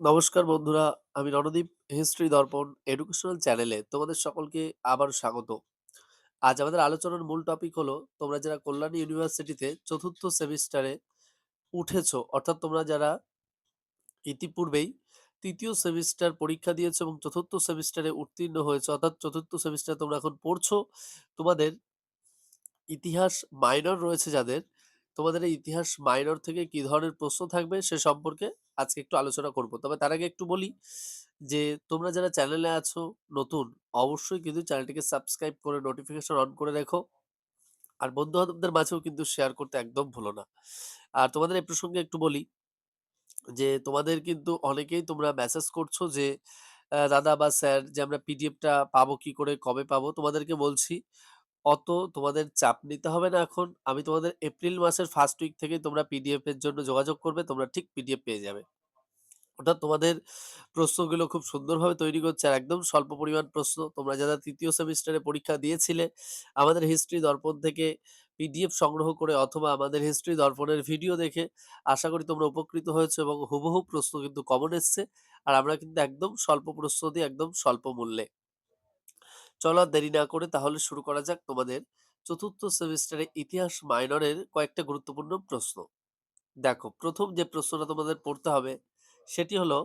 নমস্কার বন্ধুরা, আমি রণদীপ হিস্ট্রি দর্পণ এডুকেশনাল চ্যানেলে তোমাদের সকলকে আবারও স্বাগত। আজ আমাদের আলোচনার মূল টপিক হলো তোমরা যারা কল্যাণী ইউনিভার্সিটিতে চতুর্থ সেমিস্টারে উঠেছো, অর্থাৎ তোমরা যারা ইতিপূর্বেই তৃতীয় সেমিস্টার পরীক্ষা দিয়েছো এবং চতুর্থ সেমিস্টারে উত্তীর্ণ হয়েছো, অর্থাৎ চতুর্থ সেমিস্টারে তোমরা এখন পড়ছো। তোমাদের ইতিহাস মাইনর রয়েছে যাদের, তোমাদের এই ইতিহাস মাইনর থেকে কি ধরনের প্রশ্ন থাকবে সে সম্পর্কে আজকে একটু আলোচনা করব। তবে তার আগে একটু বলি যে তোমরা যারা চ্যানেলে আছো নতুন, অবশ্যই কিন্তু চ্যানেলটিকে সাবস্ক্রাইব করে নোটিফিকেশন অন করে রেখো। আর বন্ধু বান্ধবদের মাঝেও কিন্তু শেয়ার করতে একদম ভুলো না। আর তোমাদের এই প্রসঙ্গে একটু বলি যে তোমাদের কিন্তু অনেকেই তোমরা মেসেজ করছো যে দাদা বা স্যার, যে আমরা পিডিএফটা পাবো কি করে, কবে পাবো? তোমাদেরকে বলছি অত তোমাদের চাপ নিতে হবে না এখন। আমি তোমাদের এপ্রিল মাসের ফার্স্ট উইক থেকেই তোমরা পিডিএফ এর জন্য যোগাযোগ করবে, তোমরা ঠিক পিডিএফ পেয়ে যাবে। অর্থাৎ তোমাদের প্রশ্নগুলো খুব সুন্দরভাবে তৈরি করছে আর একদম স্বল্প পরিমাণ প্রশ্ন। তোমরা যারা তৃতীয় সেমিস্টারে পরীক্ষা দিয়েছিলে আমাদের হিস্ট্রি দর্পণ থেকে পিডিএফ সংগ্রহ করে অথবা আমাদের হিস্ট্রি দর্পণের ভিডিও দেখে আশা করি তোমরা উপকৃত হয়েছো এবং হুবহু প্রশ্ন কিন্তু কমন এসছে। আর আমরা কিন্তু একদম স্বল্প প্রশ্ন দিয়ে একদম স্বল্প মূল্যে। চলো আর দেরি না করে তাহলে শুরু করা যাক তোমাদের চতুর্থ সেমিস্টারে ইতিহাস মাইনরের কয়েকটা গুরুত্বপূর্ণ প্রশ্ন। দেখো, প্রথম যে প্রশ্নটা তোমাদের পড়তে হবে সেটি হলো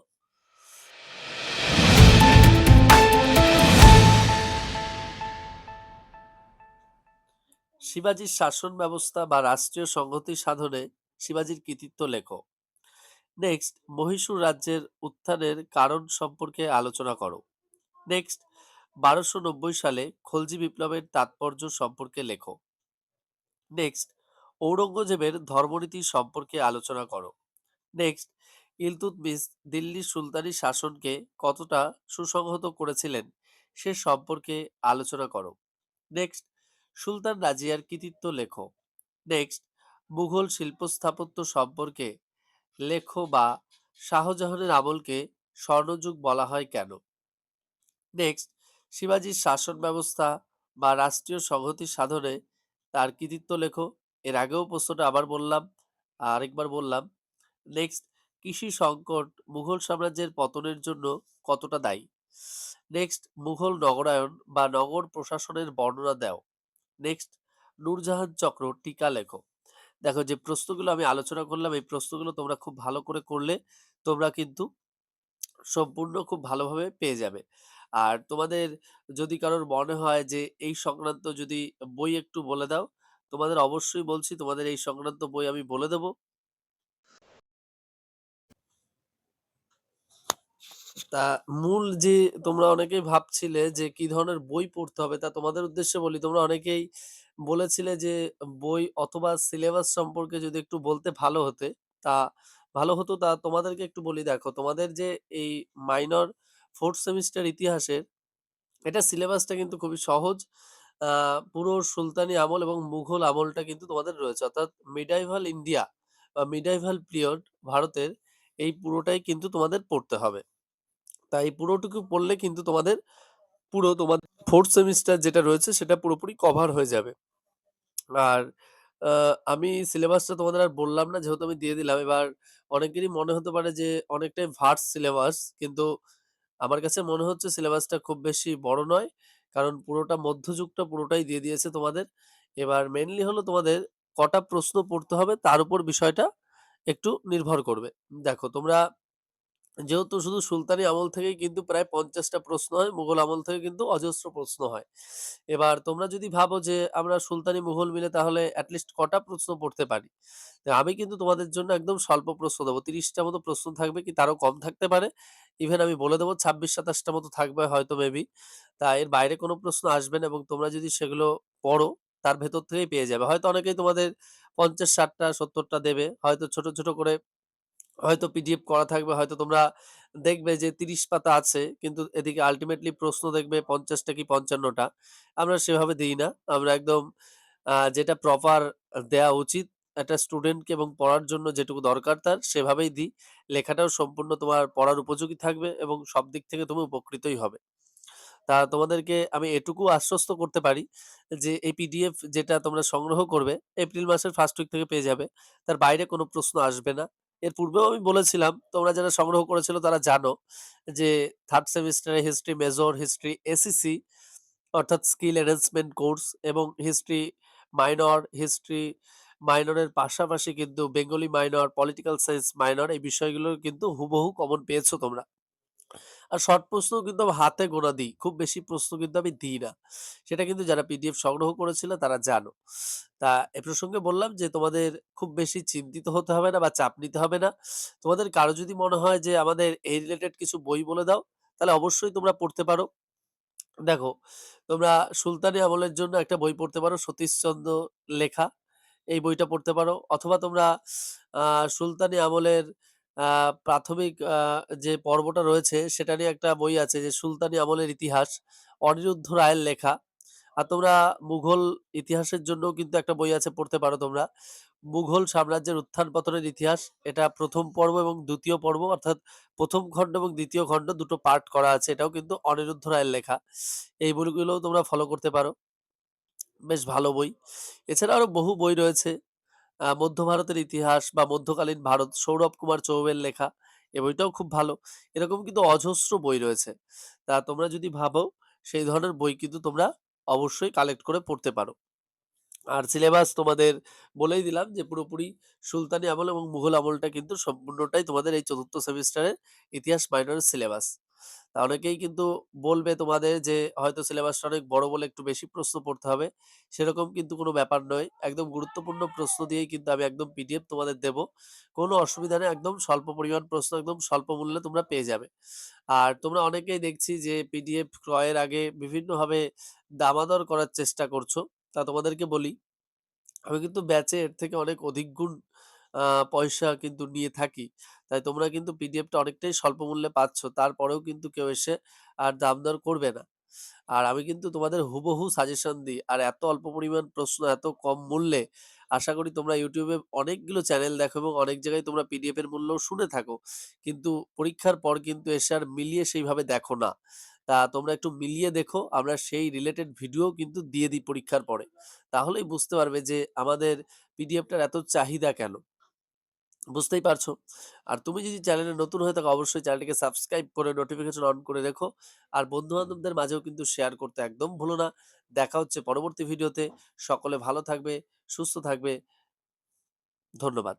শিবাজির শাসন ব্যবস্থা বা রাষ্ট্রীয় সংহতি সাধনে শিবাজির কৃতিত্ব লেখো। নেক্সট, মহীশূর রাজ্যের উত্থানের কারণ সম্পর্কে আলোচনা করো। নেক্সট, 1290 সালে খলজি বিপ্লবের তাৎপর্য সম্পর্কে লেখো। নেক্সট, ঔরঙ্গজেবের ধর্মনীতি সম্পর্কে আলোচনা করো। নেক্সট, ইলতুৎমিশ দিল্লির সুলতানি শাসনকে কতটা সুসংহত করেছিলেন সে সম্পর্কে আলোচনা করো। নেক্সট, সুলতান রাজিয়ার কৃতিত্ব লেখো। নেক্সট, মুঘল শিল্প স্থাপত্য সম্পর্কে লেখো বা শাহজাহানের আমলকে স্বর্ণযুগ বলা হয় কেন। নেক্সট, শিবাজির শাসন ব্যবস্থা বা রাষ্ট্রীয় সংহতি সাধনে তার কৃতিত্ব লেখো। এর আগেও প্রশ্নটা আবার বললাম, আরেকবার বললাম। নেক্সট, কৃষি সংকট মুঘল সাম্রাজ্যের পতনের জন্য কতটা দায়ী। নেক্সট, মুঘল নগরায়ন বা নগর প্রশাসনের বর্ণনা দাও। নেক্সট, নূরজাহান চক্র টিকা লেখো। দেখো, যে প্রশ্নগুলো আমি আলোচনা করলাম এই প্রশ্নগুলো তোমরা খুব ভালো করে করলে তোমরা কিন্তু সম্পূর্ণ খুব ভালোভাবে পেয়ে যাবে। আর তোমাদের যদি কারোর মনে হয় যে এই সংক্রান্ত যদি বই একটু বলে দাও, তোমাদের অবশ্যই বলছি তোমাদের এই সংক্রান্ত বই আমি বলে দেব। তা মূল যে তোমরা অনেকেই ভাবছিলে যে কি ধরনের বই পড়তে হবে, তা তোমাদের উদ্দেশ্যে বলি, তোমরা অনেকেই বলেছিলে যে বই অথবা সিলেবাস সম্পর্কে যদি একটু বলতে ভালো হতে, তা ভালো হতো। তা তোমাদেরকে একটু বলি, দেখো তোমাদের যে এই মাইনর ফোর্থ সেমিস্টার ইতিহাসের এটা সিলেবাসটা কিন্তু খুবই সহজ। পুরো সুলতানি আমল এবং মুঘল আমলটা কিন্তু তোমাদের রয়েছে, অর্থাৎ মিডাইভাল ইন্ডিয়া বা মিডাইভাল পিরিয়ড ভারতের এই পুরোটাই কিন্তু তোমাদের পড়তে হবে। তাই পুরোটুকু পড়লে কিন্তু তোমাদের পুরো তোমাদের ফোর্থ সেমিস্টার যেটা রয়েছে সেটা পুরোপুরি কভার হয়ে যাবে। আর আমি সিলেবাসটা তোমাদের আর বললাম না, যেহেতু আমি দিয়ে দিলাম। এবার অনেকেরই মনে হতে পারে যে অনেকটাই ভার্স সিলেবাস, কিন্তু আমার কাছে মনে হচ্ছে সিলেবাসটা খুব বেশি বড় নয়, কারণ পুরোটা মধ্যযুগটা পুরোটাই দিয়ে দিয়েছে তোমাদের। এবার মেইনলি হলো তোমাদের কটা প্রশ্ন পড়তে হবে তার উপর বিষয়টা একটু নির্ভর করবে। দেখো, তোমরা যেহেতু শুধু সুলতানি আমল থেকেই কিন্তু প্রায় 50টা প্রশ্ন হয়, মুঘল আমল থেকে কিন্তু অজস্র প্রশ্ন হয়। এবার তোমরা যদি ভাবো যে আমরা সুলতানি মুঘল মিলে তাহলে অ্যাটলিস্ট কটা প্রশ্ন পড়তে পারি, তো আমি কিন্তু তোমাদের জন্য একদম স্বল্প প্রশ্ন দেবো। 30টা মতো প্রশ্ন থাকবে, কি তারও কম থাকতে পারে। ইভেন আমি বলে দেবো 26-27টা মতো থাকবে হয়তো মেবি। তা এর বাইরে কোনো প্রশ্ন আসবে না এবং তোমরা যদি সেগুলো পড়ো তার ভেতর থেকেই পেয়ে যাবে। হয়তো অনেকেই তোমাদের 50, 60টা, 70টা দেবে, হয়তো ছোট ছোট করে হয়তো পিডিএফ করা থাকবে, হয়তো তোমরা দেখবে যে 30 পাতা আছে কিন্তু এদিকে আল্টিমেটলি প্রশ্ন দেখবে 50টা কি 55টা। আমরা সেভাবে দিই না। আমরা একদম যেটা প্রপার দেয়া উচিত একটা স্টুডেন্টকে এবং পড়ার জন্য যেটুকু দরকার তার সেভাবেই দিই। লেখাটাও সম্পূর্ণ তোমার পড়ার উপযোগী থাকবে এবং সব দিক থেকে তুমি উপকৃতই হবে। তোমাদেরকে আমি এটুকু আশ্বস্ত করতে পারি যে এই পিডিএফ যেটা তোমরা সংগ্রহ করবে এপ্রিল মাসের ফার্স্ট উইক থেকে পেয়ে যাবে। তার বাইরে কোনো প্রশ্ন আসবে না। এর পূর্বেও আমি বলেছিলাম, তোমরা যারা সংগ্রহ করেছিল তারা জানো যে 3rd সেমিস্টারে হিস্ট্রি মেজর, হিস্ট্রি এসইসি অর্থাৎ স্কিল এনহ্যান্সমেন্ট কোর্স এবং হিস্ট্রি মাইনর, হিস্ট্রি মাইনরের পাশাপাশি কিন্তু Bengali minor, political science minor এই বিষয়গুলো কিন্তু হুবহু কমন পেয়েছো তোমরা। আর শর্ট প্রশ্নও কিন্তু আমি হাতে গোনা দিই। খুব বেশি প্রশ্ন কিন্তু আমি দিই না। সেটা কিন্তু যারা পিডিএফ সংগ্রহ করেছিল তারা জানো। এ প্রসঙ্গে বললাম যে তোমাদের খুব বেশি চিন্তিত হতে হবে না বা চাপ নিতে হবে না। তোমাদের কারো যদি মনে হয় যে আমাদের এই রিলেটেড কিছু বই বলে দাও, তাহলে অবশ্যই তোমরা পড়তে পারো। দেখো, তোমরা সুলতানি আমলের জন্য একটা বই পড়তে পারো সতীশচন্দ্র লেখা। এই বইটা পড়তে পারো। অথবা তোমরা আ সুলতানি আমলের আ প্রাথমিক যে পর্বটা রয়েছে সেটা নিয়ে একটা বই আছে যে সুলতানি আমলের ইতিহাস, অনিরুদ্ধ রায়ের লেখা। আর তোমরা মুঘল ইতিহাসের জন্যও কিন্তু একটা বই আছে পড়তে পারো তোমরা। মুঘল সাম্রাজ্যের উত্থান-পতনের ইতিহাস। এটা ১ম পর্ব এবং ২য় পর্ব অর্থাৎ ১ম খণ্ড এবং ২য় খণ্ড দুটো পার্ট করা আছে। এটাও কিন্তু অনিরুদ্ধ রায়ের লেখা। এই বইগুলোও তোমরা ফলো করতে পারো। বেশ ভালো বই। এছাড়া আরো বহু বই রয়েছে। মধ্য ভারতের ইতিহাস বা মধ্যকালীন ভারত সৌরভ কুমার চৌবের লেখা। এ বইটাও খুব ভালো। এরকম কিন্তু অজস্র বই রয়েছে। তোমরা যদি ভাবো সেই ধরনের বই কিন্তু তোমরা অবশ্যই কালেক্ট করে পড়তে পারো। আর সিলেবাস তোমাদের বলেই দিলাম যে পুরোপুরি সুলতানি আমল এবং মুঘল আমলটা কিন্তু সম্পূর্ণটাই তোমাদের এই ৪র্থ সেমিস্টারের ইতিহাস মাইনরের সিলেবাস। অনেকেই কিন্তু বলবে তোমাদের যে হয়তো সিলেবাসটা অনেক বড় বলে একটু বেশি প্রশ্ন পড়তে হবে। সেরকম কিন্তু কোনো ব্যাপার নয়। একদম গুরুত্বপূর্ণ প্রশ্ন দিয়েই কিন্তু আমি একদম পিডিএফ তোমাদের দেব। কোনো অসুবিধা নেই। একদম স্বল্প পরিমাণ প্রশ্ন একদম স্বল্প মূল্যে তোমরা পেয়ে যাবে। আর তোমরা অনেকেই দেখছি যে পিডিএফ ক্রয়ের আগে বিভিন্নভাবে দামাদর করার চেষ্টা করছো। তোমাদেরকে বলি, আমি কিন্তু ব্যাচে এর থেকে অনেক অধিক গুণ আ পয়সা কিন্তু নিয়ে থাকি। তাই তোমরা কিন্তু পিডিএফটা অনেকটাই স্বল্প মূল্যে পাচ্ছ। তারপরেও কিন্তু কেউ এসে আর দাম দর করবে না। আর আমি কিন্তু তোমাদের হুবহু সাজেশন দিই। আর এত অল্প পরিমাণ প্রশ্ন এত কম মূল্যে আশা করি তোমরা YouTube এ অনেকগুলো চ্যানেল দেখো এবং অনেক জায়গায় তোমরা পিডিএফ এর মূল্যও শুনে থাকো। কিন্তু পরীক্ষার পর কিন্তু এসে আর মিলিয়ে সেইভাবে দেখো না। তোমরা একটু মিলিয়ে দেখো। আমরা সেই রিলেটেড ভিডিও কিন্তু দিয়ে দিই পরীক্ষার পরে। তাহলেই বুঝতে পারবে যে আমাদের পিডিএফটার এত চাহিদা কেন? বুঝতেই পারছো। আর তুমি যদি চ্যানেলে নতুন হয়ে থাকো অবশ্যই চ্যানেলটিকে সাবস্ক্রাইব করে নোটিফিকেশন অন করে রেখো। আর বন্ধু-বান্ধবদের মাঝেও কিন্তু শেয়ার করতে একদম ভুলো না। দেখা হচ্ছে পরবর্তী ভিডিওতে। সকলে ভালো থাকবে, সুস্থ থাকবে। ধন্যবাদ।